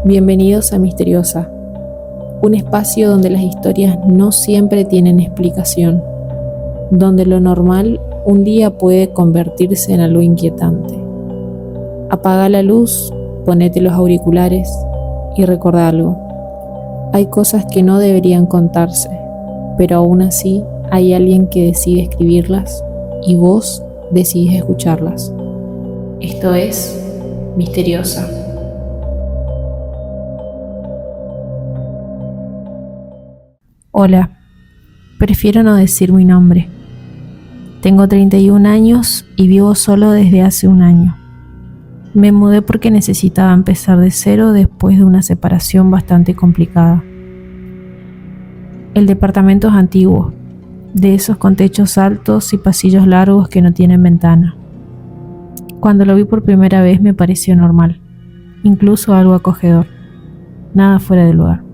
Bienvenidos a Misteriosa, un espacio donde las historias no siempre tienen explicación, donde lo normal un día puede convertirse en algo inquietante. Apaga la luz, ponete los auriculares y recuerda algo. Hay cosas que no deberían contarse, pero aún así hay alguien que decide escribirlas y vos decidís escucharlas. Esto es Misteriosa. Hola, prefiero no decir mi nombre. Tengo 31 años y vivo solo desde hace un año. Me mudé porque necesitaba empezar de cero después de una separación bastante complicada. El departamento es antiguo, de esos con techos altos y pasillos largos que no tienen ventana. Cuando lo vi por primera vez me pareció normal, incluso algo acogedor, nada fuera de lugar.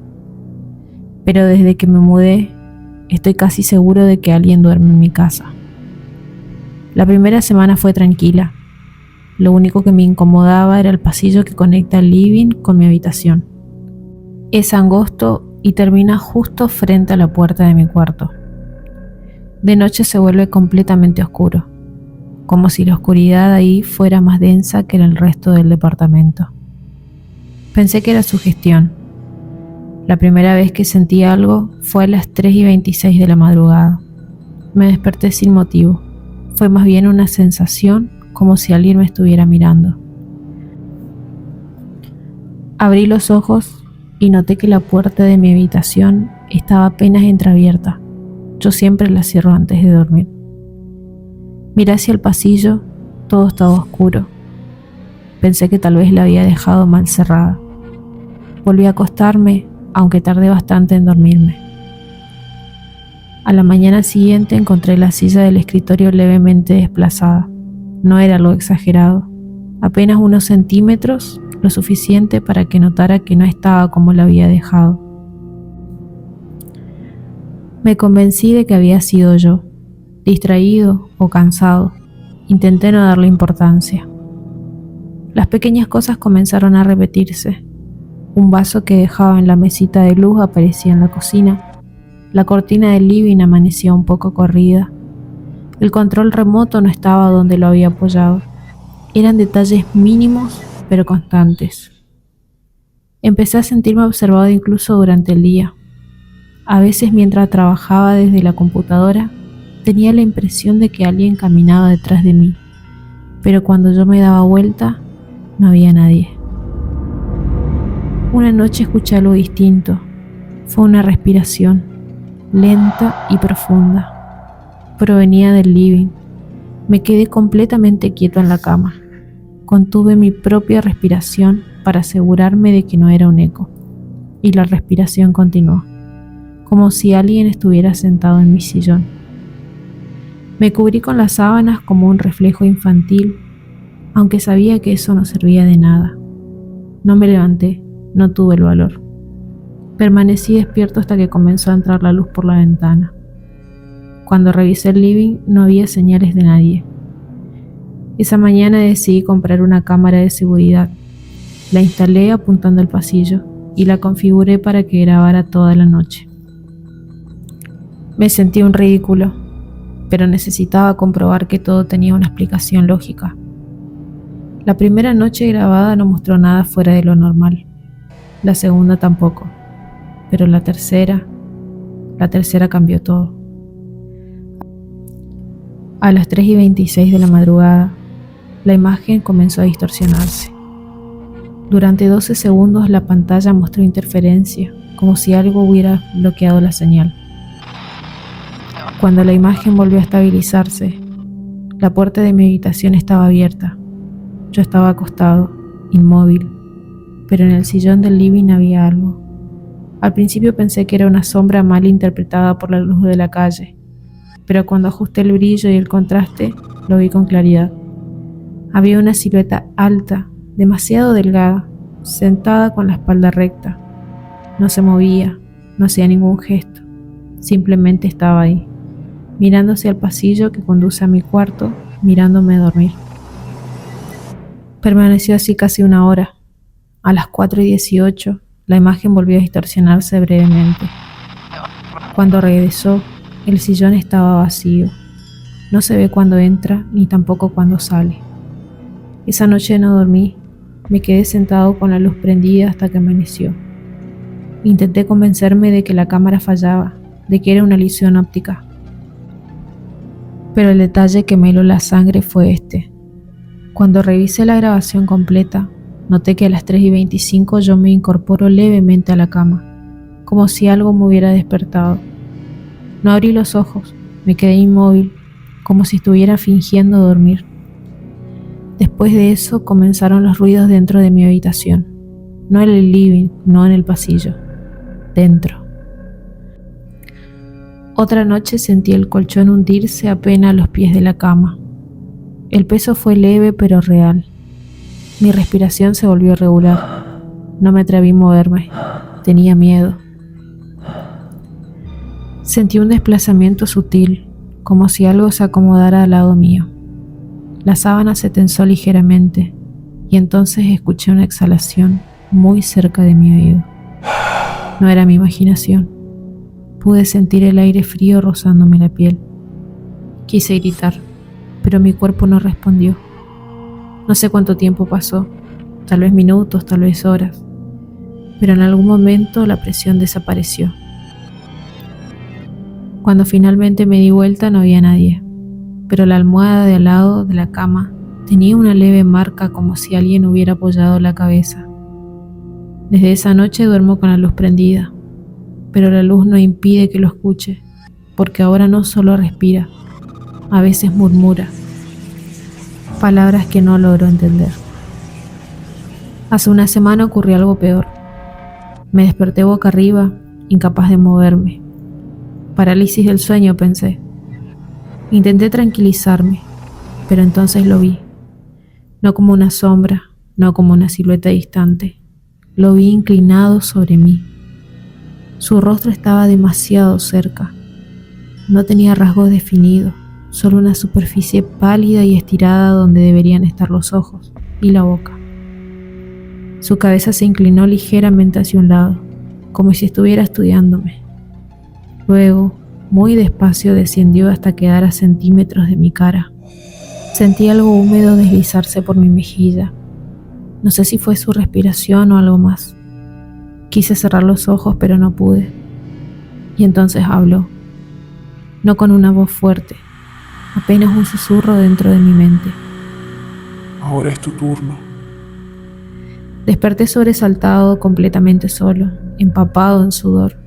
Pero desde que me mudé, estoy casi seguro de que alguien duerme en mi casa. La primera semana fue tranquila. Lo único que me incomodaba era el pasillo que conecta el living con mi habitación. Es angosto y termina justo frente a la puerta de mi cuarto. De noche se vuelve completamente oscuro, como si la oscuridad ahí fuera más densa que en el resto del departamento. Pensé que era sugestión. La primera vez que sentí algo fue a las 3:26 de la madrugada. Me desperté sin motivo. Fue más bien una sensación como si alguien me estuviera mirando. Abrí los ojos y noté que la puerta de mi habitación estaba apenas entreabierta. Yo siempre la cierro antes de dormir. Miré hacia el pasillo, todo estaba oscuro. Pensé que tal vez la había dejado mal cerrada. Volví a acostarme, aunque tardé bastante en dormirme. A la mañana siguiente encontré la silla del escritorio levemente desplazada. No era algo exagerado, apenas unos centímetros, lo suficiente para que notara que no estaba como la había dejado. Me convencí de que había sido yo, distraído o cansado. Intenté no darle importancia. Las pequeñas cosas comenzaron a repetirse. Un vaso que dejaba en la mesita de luz aparecía en la cocina. La cortina del living amanecía un poco corrida. El control remoto no estaba donde lo había apoyado. Eran detalles mínimos pero constantes. Empecé a sentirme observado incluso durante el día. A veces mientras trabajaba desde la computadora, tenía la impresión de que alguien caminaba detrás de mí, pero cuando yo me daba vuelta, no había nadie. Una noche escuché algo distinto. Fue una respiración, lenta y profunda. Provenía del living. Me quedé completamente quieto en la cama. Contuve mi propia respiración para asegurarme de que no era un eco. Y la respiración continuó, como si alguien estuviera sentado en mi sillón. Me cubrí con las sábanas como un reflejo infantil, aunque sabía que eso no servía de nada. No me levanté. No tuve el valor. Permanecí despierto hasta que comenzó a entrar la luz por la ventana. Cuando revisé el living no había señales de nadie. Esa mañana decidí comprar una cámara de seguridad. La instalé apuntando al pasillo y la configuré para que grabara toda la noche. Me sentí un ridículo, pero necesitaba comprobar que todo tenía una explicación lógica. La primera noche grabada no mostró nada fuera de lo normal. La segunda tampoco, pero la tercera cambió todo. A las 3:26 de la madrugada, la imagen comenzó a distorsionarse. Durante 12 segundos la pantalla mostró interferencia, como si algo hubiera bloqueado la señal. Cuando la imagen volvió a estabilizarse, la puerta de mi habitación estaba abierta. Yo estaba acostado, inmóvil, pero en el sillón del living había algo. Al principio pensé que era una sombra mal interpretada por la luz de la calle, pero cuando ajusté el brillo y el contraste, lo vi con claridad. Había una silueta alta, demasiado delgada, sentada con la espalda recta. No se movía, no hacía ningún gesto, simplemente estaba ahí, mirando hacia el pasillo que conduce a mi cuarto, mirándome dormir. Permaneció así casi una hora, A las 4:18, la imagen volvió a distorsionarse brevemente. Cuando regresó, el sillón estaba vacío. No se ve cuando entra ni tampoco cuando sale. Esa noche no dormí. Me quedé sentado con la luz prendida hasta que amaneció. Intenté convencerme de que la cámara fallaba, de que era una ilusión óptica. Pero el detalle que me heló la sangre fue este. Cuando revisé la grabación completa, noté que a las 3:25 yo me incorporo levemente a la cama, como si algo me hubiera despertado. No abrí los ojos, me quedé inmóvil, como si estuviera fingiendo dormir. Después de eso comenzaron los ruidos dentro de mi habitación, no en el living, no en el pasillo, dentro. Otra noche sentí el colchón hundirse apenas a los pies de la cama. El peso fue leve pero real. Mi respiración se volvió regular. No me atreví a moverme. Tenía miedo. Sentí un desplazamiento sutil, como si algo se acomodara al lado mío. La sábana se tensó ligeramente y entonces escuché una exhalación muy cerca de mi oído. No era mi imaginación. Pude sentir el aire frío rozándome la piel. Quise gritar, pero mi cuerpo no respondió. No sé cuánto tiempo pasó, tal vez minutos, tal vez horas, pero en algún momento la presión desapareció. Cuando finalmente me di vuelta no había nadie, pero la almohada de al lado de la cama tenía una leve marca como si alguien hubiera apoyado la cabeza. Desde esa noche duermo con la luz prendida, pero la luz no impide que lo escuche, porque ahora no solo respira, a veces murmura. Palabras que no logro entender. Hace una semana ocurrió algo peor. Me desperté boca arriba, incapaz de moverme. Parálisis del sueño, pensé. Intenté tranquilizarme, pero entonces lo vi. No como una sombra, no como una silueta distante. Lo vi inclinado sobre mí. Su rostro estaba demasiado cerca. No tenía rasgos definidos. Solo una superficie pálida y estirada donde deberían estar los ojos y la boca. Su cabeza se inclinó ligeramente hacia un lado, como si estuviera estudiándome. Luego, muy despacio, descendió hasta quedar a centímetros de mi cara. Sentí algo húmedo deslizarse por mi mejilla. No sé si fue su respiración o algo más. Quise cerrar los ojos, pero no pude. Y entonces habló, no con una voz fuerte, apenas un susurro dentro de mi mente. Ahora es tu turno. Desperté sobresaltado, completamente solo, empapado en sudor.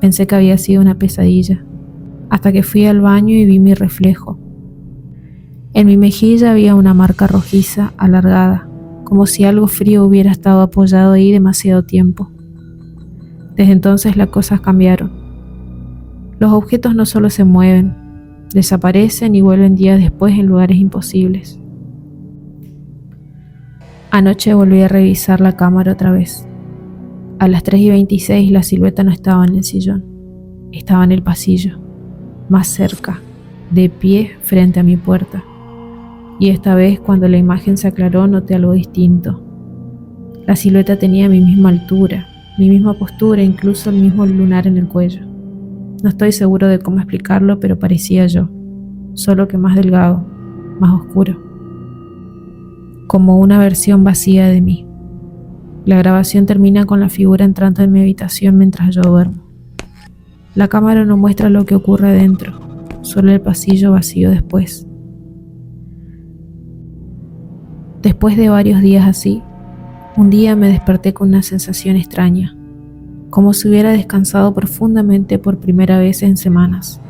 Pensé que había sido una pesadilla, hasta que fui al baño y vi mi reflejo. En mi mejilla había una marca rojiza, alargada, como si algo frío hubiera estado apoyado ahí demasiado tiempo. Desde entonces las cosas cambiaron. Los objetos no solo se mueven, desaparecen y vuelven días después en lugares imposibles. Anoche volví a revisar la cámara otra vez. A las 3:26 la silueta no estaba en el sillón, estaba en el pasillo, más cerca, de pie frente a mi puerta. Y esta vez, cuando la imagen se aclaró, noté algo distinto. La silueta tenía mi misma altura, mi misma postura, incluso el mismo lunar en el cuello. No estoy seguro de cómo explicarlo, pero parecía yo, solo que más delgado, más oscuro, como una versión vacía de mí. La grabación termina con la figura entrando en mi habitación mientras yo duermo. La cámara no muestra lo que ocurre dentro, solo el pasillo vacío después. Después de varios días así, un día me desperté con una sensación extraña, como si hubiera descansado profundamente por primera vez en semanas.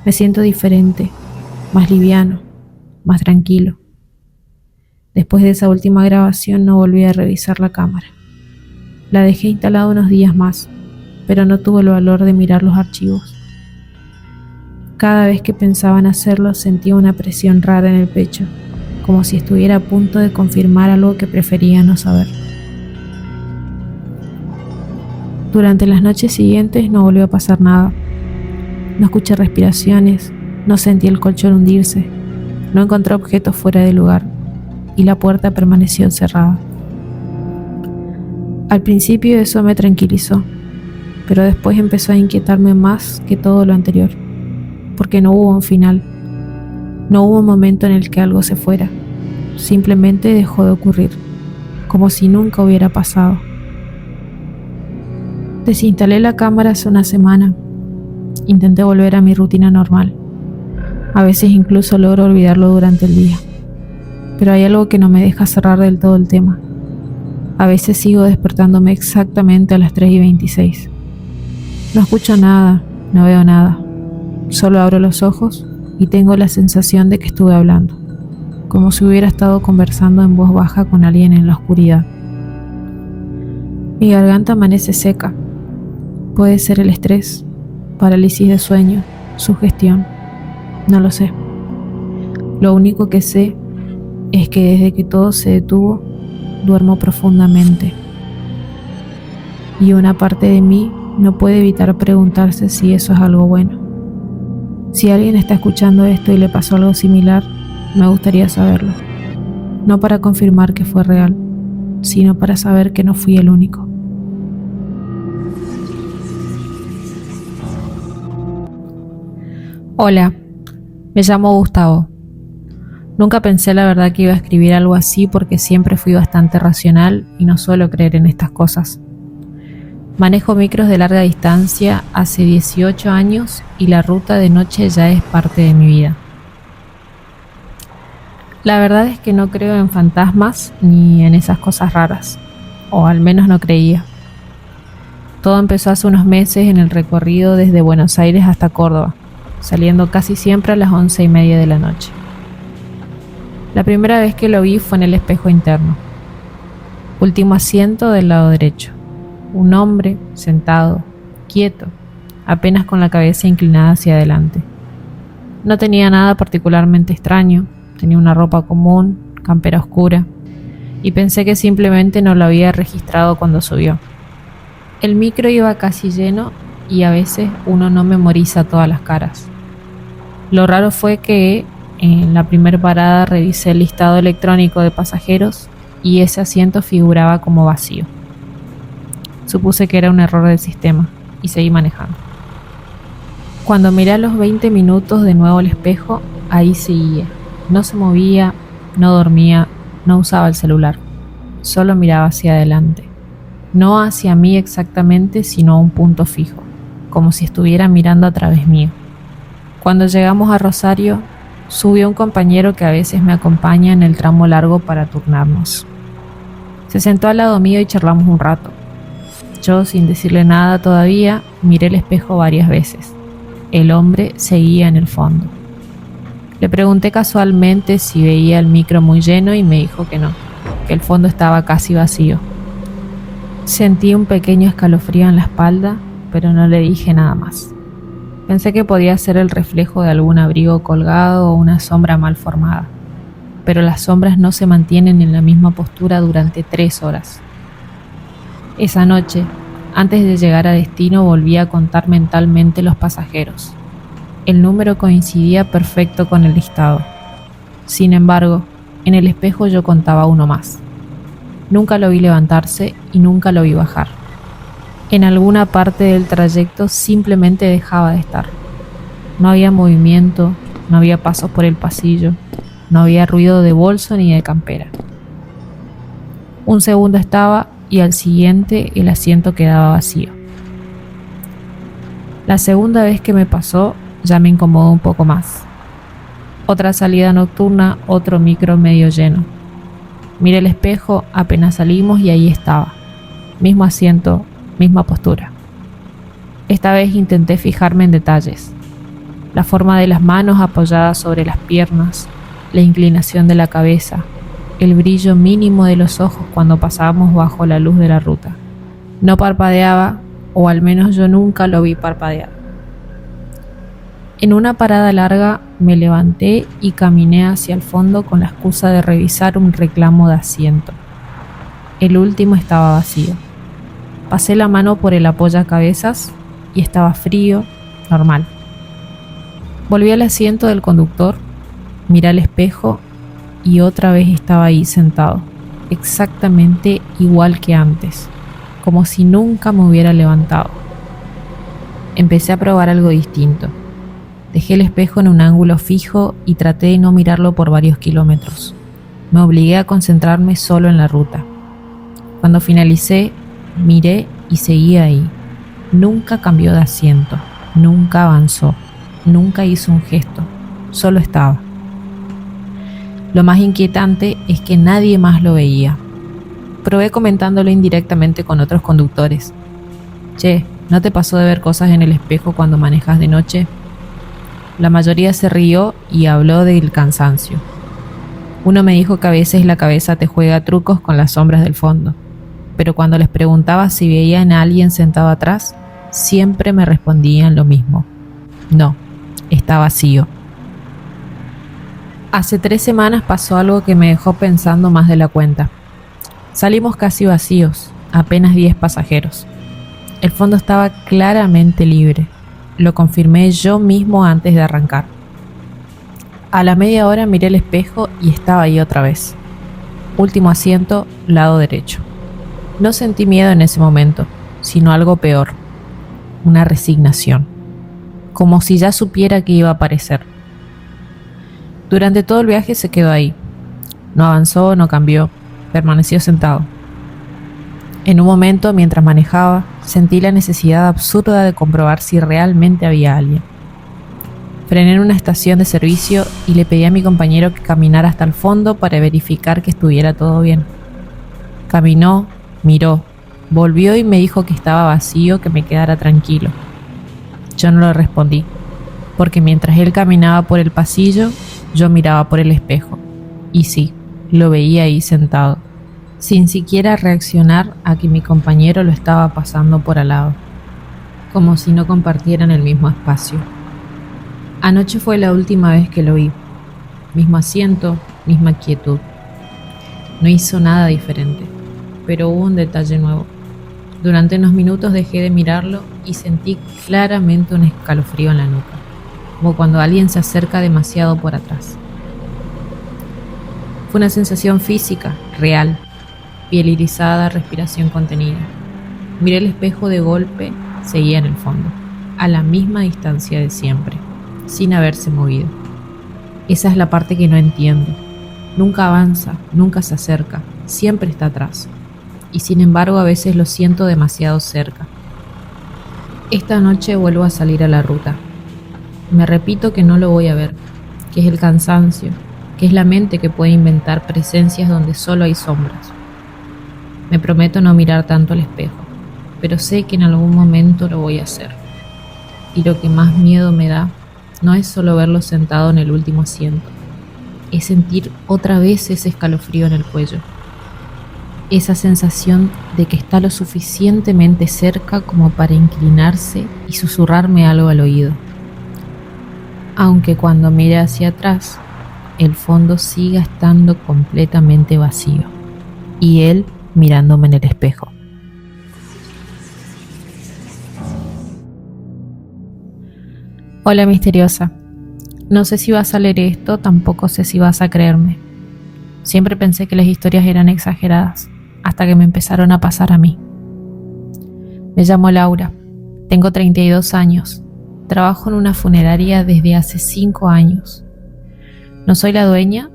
Me siento diferente, más liviano, más tranquilo. Después de esa última grabación no volví a revisar la cámara. La dejé instalada unos días más, pero no tuve el valor de mirar los archivos. Cada vez que pensaba en hacerlo sentía una presión rara en el pecho, como si estuviera a punto de confirmar algo que prefería no saber. Durante las noches siguientes no volvió a pasar nada. No escuché respiraciones, no sentí el colchón hundirse, no encontré objetos fuera de lugar y la puerta permaneció cerrada. Al principio eso me tranquilizó, pero después empezó a inquietarme más que todo lo anterior, porque no hubo un final, no hubo un momento en el que algo se fuera, simplemente dejó de ocurrir, como si nunca hubiera pasado. Desinstalé la cámara hace una semana, intenté volver a mi rutina normal, a veces incluso logro olvidarlo durante el día, pero hay algo que no me deja cerrar del todo el tema. A veces sigo despertándome exactamente a las 3:26. No escucho nada, no veo nada. Solo abro los ojos y tengo la sensación de que estuve hablando, como si hubiera estado conversando en voz baja con alguien en la oscuridad. Mi garganta amanece seca. Puede ser el estrés, parálisis de sueño, sugestión. No lo sé. Lo único que sé es que desde que todo se detuvo, duermo profundamente. Y una parte de mí no puede evitar preguntarse si eso es algo bueno. Si alguien está escuchando esto y le pasó algo similar, me gustaría saberlo. No para confirmar que fue real, sino para saber que no fui el único. Hola, me llamo Gustavo. Nunca pensé la verdad que iba a escribir algo así porque siempre fui bastante racional y no suelo creer en estas cosas. Manejo micros de larga distancia hace 18 años y la ruta de noche ya es parte de mi vida. La verdad es que no creo en fantasmas ni en esas cosas raras, o al menos no creía. Todo empezó hace unos meses en el recorrido desde Buenos Aires hasta Córdoba, saliendo casi siempre a las 11:30 de la noche. La primera vez que lo vi fue en el espejo interno. Último asiento del lado derecho. Un hombre sentado, quieto, apenas con la cabeza inclinada hacia adelante. No tenía nada particularmente extraño, tenía una ropa común, campera oscura, y pensé que simplemente no lo había registrado cuando subió. El micro iba casi lleno y a veces uno no memoriza todas las caras. Lo raro fue que en la primera parada revisé el listado electrónico de pasajeros y ese asiento figuraba como vacío. Supuse que era un error del sistema y seguí manejando. Cuando miré a los 20 minutos de nuevo al espejo, ahí seguía. No se movía, no dormía, no usaba el celular. Solo miraba hacia adelante. No hacia mí exactamente, sino a un punto fijo, como si estuviera mirando a través mío. Cuando llegamos a Rosario, subió un compañero que a veces me acompaña en el tramo largo para turnarnos. Se sentó al lado mío y charlamos un rato. Yo, sin decirle nada todavía, miré el espejo varias veces. El hombre seguía en el fondo. Le pregunté casualmente si veía el micro muy lleno y me dijo que no, que el fondo estaba casi vacío. Sentí un pequeño escalofrío en la espalda, pero no le dije nada más. Pensé que podía ser el reflejo de algún abrigo colgado o una sombra mal formada, pero las sombras no se mantienen en la misma postura durante 3 horas. Esa noche, antes de llegar a destino, volví a contar mentalmente los pasajeros. El número coincidía perfecto con el listado. Sin embargo, en el espejo yo contaba uno más. Nunca lo vi levantarse y nunca lo vi bajar. En alguna parte del trayecto simplemente dejaba de estar. No había movimiento, no había pasos por el pasillo, no había ruido de bolso ni de campera. Un segundo estaba y al siguiente el asiento quedaba vacío. La segunda vez que me pasó ya me incomodó un poco más. Otra salida nocturna, otro micro medio lleno. Miré el espejo, apenas salimos y ahí estaba. Mismo asiento, misma postura. Esta vez intenté fijarme en detalles. La forma de las manos apoyadas sobre las piernas, la inclinación de la cabeza, el brillo mínimo de los ojos cuando pasábamos bajo la luz de la ruta. No parpadeaba, o al menos yo nunca lo vi parpadear. En una parada larga me levanté y caminé hacia el fondo con la excusa de revisar un reclamo de asiento. El último estaba vacío. Pasé la mano por el apoyacabezas y estaba frío, normal. Volví al asiento del conductor, miré al espejo y otra vez estaba ahí sentado, exactamente igual que antes. como si nunca me hubiera levantado. Empecé a probar algo distinto. Dejé el espejo en un ángulo fijo y traté de no mirarlo por varios kilómetros. Me obligué a concentrarme solo en la ruta. Cuando finalicé, miré y seguí ahí. Nunca cambió de asiento, nunca avanzó, nunca hizo un gesto, solo estaba. Lo más inquietante es que nadie más lo veía. Probé comentándolo indirectamente con otros conductores. Che, ¿no te pasó de ver cosas en el espejo cuando manejas de noche? La mayoría se rió y habló del cansancio. Uno me dijo que a veces la cabeza te juega trucos con las sombras del fondo, pero cuando les preguntaba si veían a alguien sentado atrás, siempre me respondían lo mismo. No, está vacío. Hace 3 semanas pasó algo que me dejó pensando más de la cuenta. Salimos casi vacíos, apenas 10 pasajeros. El fondo estaba claramente libre. Lo confirmé yo mismo antes de arrancar. A la media hora miré el espejo y estaba ahí otra vez. Último asiento, lado derecho. No sentí miedo en ese momento, sino algo peor. Una resignación. Como si ya supiera que iba a aparecer. Durante todo el viaje se quedó ahí. No avanzó, no cambió. Permaneció sentado. En un momento, mientras manejaba, sentí la necesidad absurda de comprobar si realmente había alguien. Frené en una estación de servicio y le pedí a mi compañero que caminara hasta el fondo para verificar que estuviera todo bien. Caminó, miró, volvió y me dijo que estaba vacío, que me quedara tranquilo. Yo no le respondí, porque mientras él caminaba por el pasillo, yo miraba por el espejo. Y sí, lo veía ahí sentado, sin siquiera reaccionar a que mi compañero lo estaba pasando por al lado, como si no compartieran el mismo espacio. Anoche fue la última vez que lo vi. Mismo asiento, misma quietud. No hizo nada diferente, pero hubo un detalle nuevo. Durante unos minutos dejé de mirarlo y sentí claramente un escalofrío en la nuca, como cuando alguien se acerca demasiado por atrás. Fue una sensación física, real, piel irisada, respiración contenida. Miré el espejo de golpe, seguía en el fondo, a la misma distancia de siempre, sin haberse movido. Esa es la parte que no entiendo. Nunca avanza, nunca se acerca, siempre está atrás. Y sin embargo a veces lo siento demasiado cerca. Esta noche vuelvo a salir a la ruta. Me repito que no lo voy a ver, que es el cansancio, que es la mente que puede inventar presencias donde solo hay sombras. Me prometo no mirar tanto al espejo, pero sé que en algún momento lo voy a hacer. Y lo que más miedo me da no es solo verlo sentado en el último asiento, es sentir otra vez ese escalofrío en el cuello. Esa sensación de que está lo suficientemente cerca como para inclinarse y susurrarme algo al oído. Aunque cuando mire hacia atrás, el fondo siga estando completamente vacío y él mirándome en el espejo. Hola misteriosa, no sé si vas a leer esto, tampoco sé si vas a creerme. Siempre pensé que las historias eran exageradas, hasta que me empezaron a pasar a mí. Me llamo Laura, tengo 32 años, trabajo en una funeraria desde hace 5 años. No soy la dueña,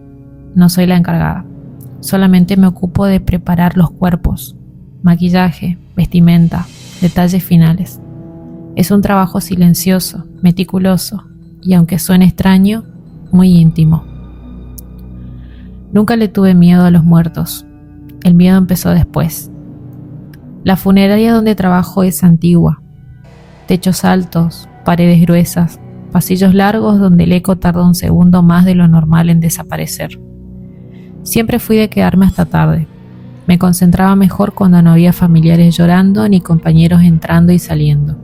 no soy la encargada, solamente me ocupo de preparar los cuerpos, maquillaje, vestimenta, detalles finales. Es un trabajo silencioso, meticuloso y, aunque suene extraño, muy íntimo. Nunca le tuve miedo a los muertos. El miedo empezó después. La funeraria donde trabajo es antigua. Techos altos, paredes gruesas, pasillos largos donde el eco tarda un segundo más de lo normal en desaparecer. Siempre fui de quedarme hasta tarde. Me concentraba mejor cuando no había familiares llorando ni compañeros entrando y saliendo.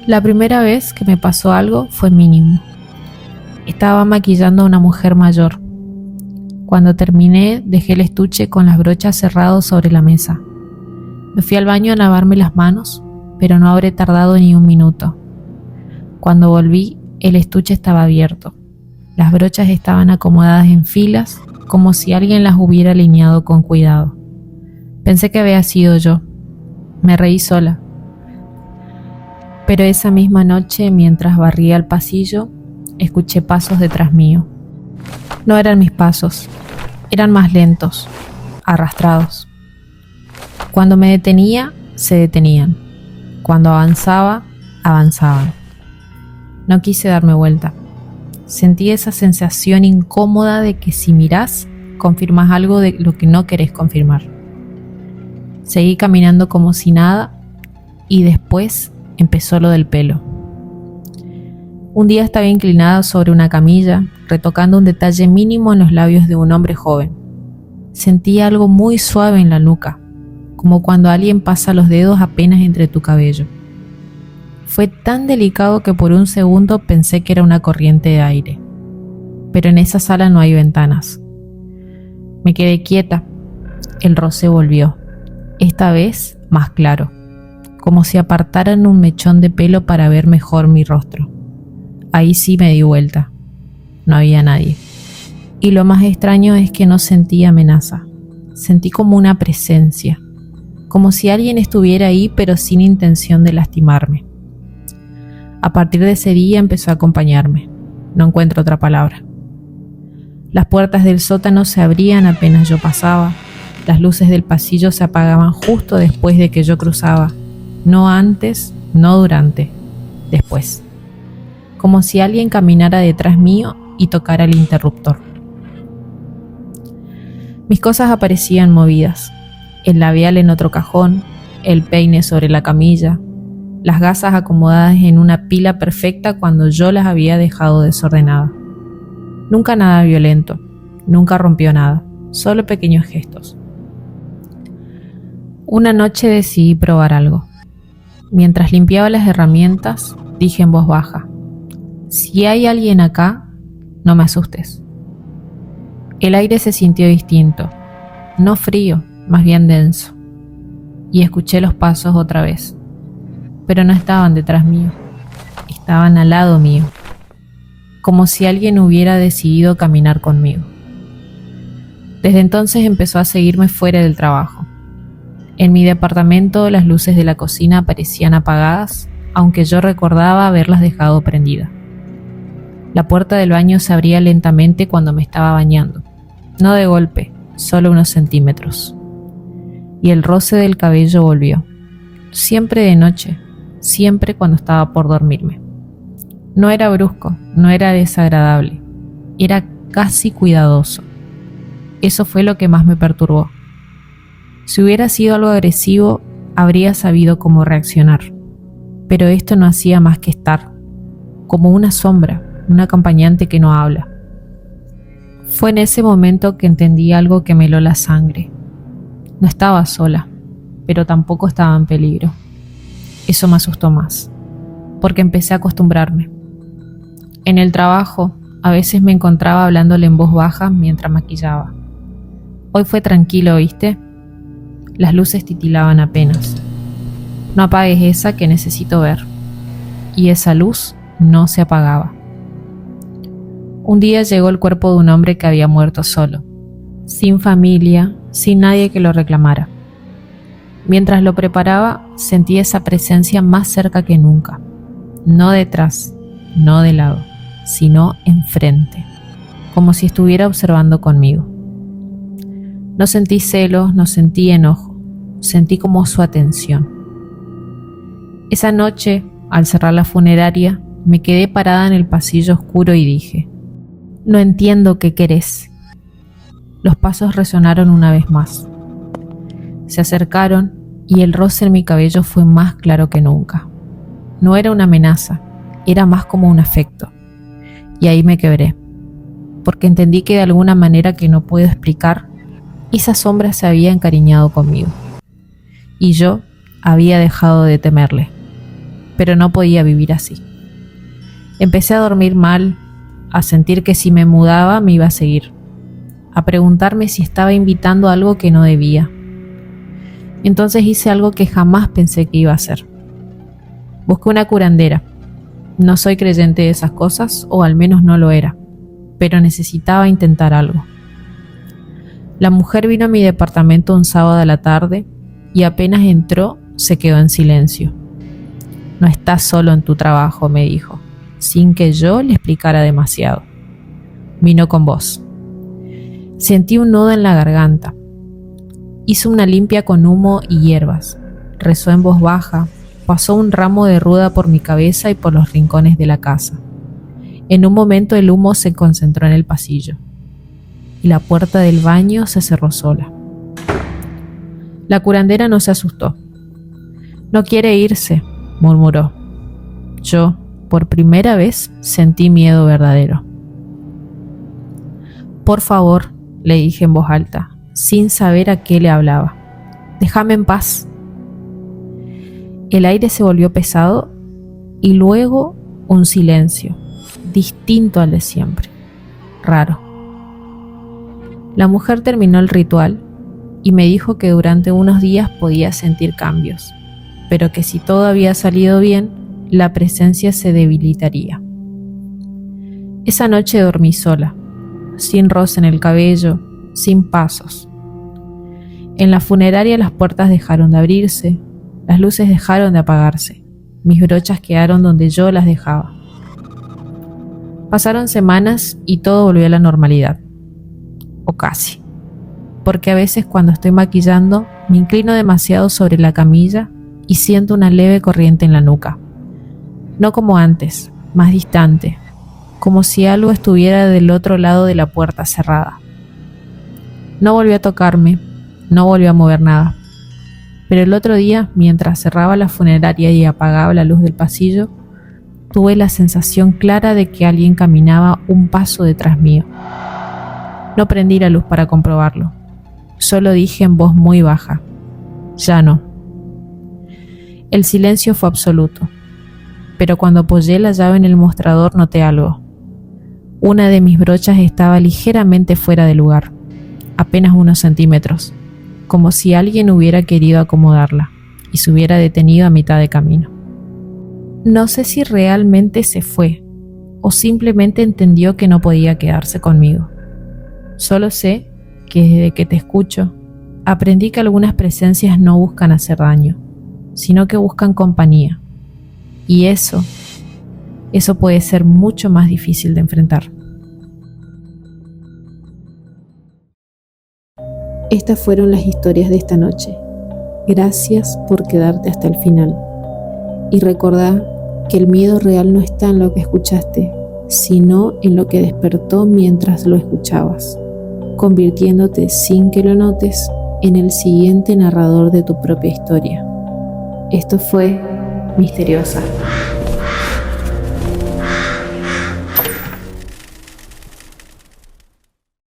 La primera vez que me pasó algo fue mínimo. Estaba maquillando a una mujer mayor. Cuando terminé, dejé el estuche con las brochas cerrados sobre la mesa. Me fui al baño a lavarme las manos, pero no habré tardado ni un minuto. Cuando volví, el estuche estaba abierto. Las brochas estaban acomodadas en filas, como si alguien las hubiera alineado con cuidado. Pensé que había sido yo. Me reí sola. Pero esa misma noche, mientras barría el pasillo, escuché pasos detrás mío. No eran mis pasos, eran más lentos, arrastrados. Cuando me detenía, se detenían. Cuando avanzaba, avanzaban. No quise darme vuelta. Sentí esa sensación incómoda de que si mirás, confirmas algo de lo que no querés confirmar. Seguí caminando como si nada y después empezó lo del pelo. Un día estaba inclinada sobre una camilla, retocando un detalle mínimo en los labios de un hombre joven. Sentí algo muy suave en la nuca, como cuando alguien pasa los dedos apenas entre tu cabello. Fue tan delicado que por un segundo pensé que era una corriente de aire. Pero en esa sala no hay ventanas. Me quedé quieta. El roce volvió, esta vez más claro, como si apartaran un mechón de pelo para ver mejor mi rostro. Ahí sí me di vuelta. No había nadie. Y lo más extraño es que no sentí amenaza. Sentí como una presencia, como si alguien estuviera ahí pero sin intención de lastimarme. A partir de ese día empezó a acompañarme. No encuentro otra palabra. Las puertas del sótano se abrían apenas yo pasaba. Las luces del pasillo se apagaban justo después de que yo cruzaba. No antes, no durante, después. Como si alguien caminara detrás mío y tocara el interruptor. Mis cosas aparecían movidas. El labial en otro cajón, el peine sobre la camilla, las gasas acomodadas en una pila perfecta cuando yo las había dejado desordenadas. Nunca nada violento, nunca rompió nada, solo pequeños gestos. Una noche decidí probar algo. Mientras limpiaba las herramientas, dije en voz baja: si hay alguien acá, no me asustes. El aire se sintió distinto, no frío, más bien denso, y escuché los pasos otra vez. Pero no estaban detrás mío, estaban al lado mío, como si alguien hubiera decidido caminar conmigo. Desde entonces empezó a seguirme fuera del trabajo. En mi departamento las luces de la cocina parecían apagadas, aunque yo recordaba haberlas dejado prendidas. La puerta del baño se abría lentamente cuando me estaba bañando, no de golpe, solo unos centímetros. Y el roce del cabello volvió, siempre de noche, siempre cuando estaba por dormirme. No era brusco, no era desagradable, era casi cuidadoso. Eso fue lo que más me perturbó. Si hubiera sido algo agresivo, habría sabido cómo reaccionar. Pero esto no hacía más que estar, como una sombra, un acompañante que no habla. Fue en ese momento que entendí algo que me heló la sangre. No estaba sola, pero tampoco estaba en peligro. Eso me asustó más, porque empecé a acostumbrarme. En el trabajo, a veces me encontraba hablándole en voz baja mientras maquillaba. Hoy fue tranquilo, ¿viste? Las luces titilaban apenas. No apagues esa que necesito ver. Y esa luz no se apagaba. Un día llegó el cuerpo de un hombre que había muerto solo, sin familia, sin nadie que lo reclamara. Mientras lo preparaba, sentí esa presencia más cerca que nunca. No detrás, no de lado, sino enfrente, como si estuviera observando conmigo. No sentí celos, no sentí enojo, sentí como su atención. Esa noche, al cerrar la funeraria, me quedé parada en el pasillo oscuro y dije: no entiendo qué querés. Los pasos resonaron una vez más. Se acercaron y el roce en mi cabello fue más claro que nunca. No era una amenaza, era más como un afecto. Y ahí me quebré, porque entendí que de alguna manera que no puedo explicar, esa sombra se había encariñado conmigo. Y yo había dejado de temerle, pero no podía vivir así. Empecé a dormir mal, a sentir que si me mudaba me iba a seguir, a preguntarme si estaba invitando a algo que no debía. Entonces hice algo que jamás pensé que iba a hacer. Busqué una curandera. No soy creyente de esas cosas, o al menos no lo era, pero necesitaba intentar algo. La mujer vino a mi departamento un sábado a la tarde y apenas entró se quedó en silencio. No estás solo en tu trabajo, me dijo, sin que yo le explicara demasiado. Vino con vos. Sentí un nudo en la garganta. Hizo una limpia con humo y hierbas. Rezó en voz baja. Pasó un ramo de ruda por mi cabeza y por los rincones de la casa. En un momento el humo se concentró en el pasillo y la puerta del baño se cerró sola. La curandera no se asustó. No quiere irse, murmuró. Yo, por primera vez, sentí miedo verdadero. Por favor, le dije en voz alta, sin saber a qué le hablaba. Déjame en paz. El aire se volvió pesado y luego un silencio, distinto al de siempre, raro. La mujer terminó el ritual y me dijo que durante unos días podía sentir cambios, pero que si todo había salido bien, la presencia se debilitaría. Esa noche dormí sola, sin rosa en el cabello, sin pasos. En la funeraria las puertas dejaron de abrirse, las luces dejaron de apagarse, mis brochas quedaron donde yo las dejaba. Pasaron semanas y todo volvió a la normalidad, o casi, porque a veces cuando estoy maquillando me inclino demasiado sobre la camilla y siento una leve corriente en la nuca. No como antes, más distante, como si algo estuviera del otro lado de la puerta cerrada. No volvió a tocarme, no volvió a mover nada. Pero el otro día, mientras cerraba la funeraria y apagaba la luz del pasillo, tuve la sensación clara de que alguien caminaba un paso detrás mío. No prendí la luz para comprobarlo. Solo dije en voz muy baja, ya no. El silencio fue absoluto, pero cuando apoyé la llave en el mostrador noté algo. Una de mis brochas estaba ligeramente fuera de lugar, apenas unos centímetros, como si alguien hubiera querido acomodarla y se hubiera detenido a mitad de camino. No sé si realmente se fue o simplemente entendió que no podía quedarse conmigo. Solo sé que desde que te escucho, aprendí que algunas presencias no buscan hacer daño, sino que buscan compañía. Y eso puede ser mucho más difícil de enfrentar. Estas fueron las historias de esta noche. Gracias por quedarte hasta el final. Y recordá que el miedo real no está en lo que escuchaste, sino en lo que despertó mientras lo escuchabas, convirtiéndote sin que lo notes en el siguiente narrador de tu propia historia. Esto fue Misteriosa.